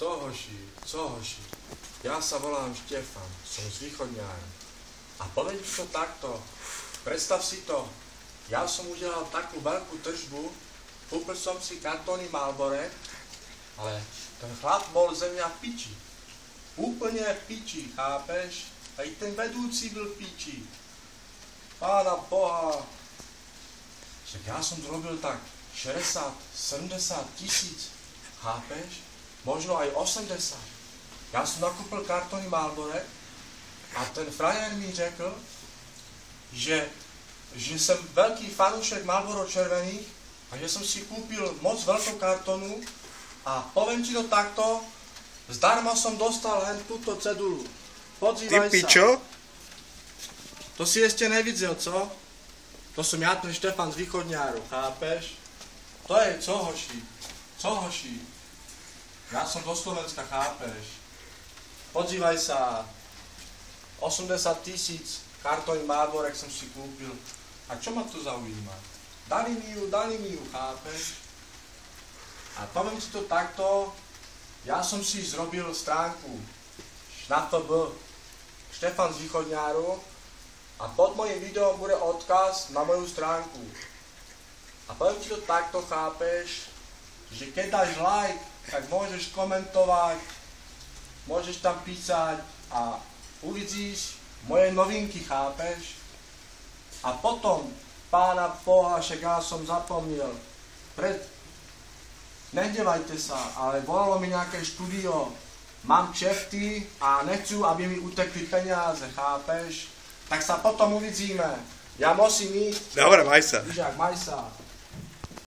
Co hoši? Ja sa volám Štefan, som z Východňára. A povedz to takto, predstav si to, ja som udelal takú veľkú tržbu, kúpil som si kartóny Marlboro, ale ten chlap bol ze mňa v piči. Úplne v piči, chápeš? Aj ten vedúci byl v piči. Pána Boha. Však ja som zrobil tak 60-70 tisíc, chápeš? Možno aj 80. Ja som nakúpil kartóny Marlboro a ten frajer mi řekl, že som veľký fanúšek Marlboro červených a že som si kúpil moc veľkú kartonu a poviem ti to takto, zdarma som dostal len túto cedulu. Podzývaj Ty sa. pičo? To si ešte nevidel, co? To som ja, ten Štefan z Východňáru, chápeš? To je co, hoši? Co, hoši? Ja som do Slovenska, chápeš? Podzývaj sa. 80 tisíc kartóny Marlboro som si kúpil. A čo ma to zaujíma? Dali mi ju, chápeš? A poviem ti to takto, ja som si zrobil stránku na FB Štefan z Východňáru a pod mojím videom bude odkaz na moju stránku. A poviem ti to takto, chápeš, že keď dáš like, tak môžeš komentovať, môžeš tam písať a uvidíš moje novinky, chápeš? A potom, pána Boha, však ja som zapomnel, nehnevajte sa, ale volalo mi nejaké štúdio, mám kšefty a nechcú, aby mi utekli peniaze, chápeš? Tak sa potom uvidíme. Ja musím ísť. Dobre, maj sa. Víš, maj sa.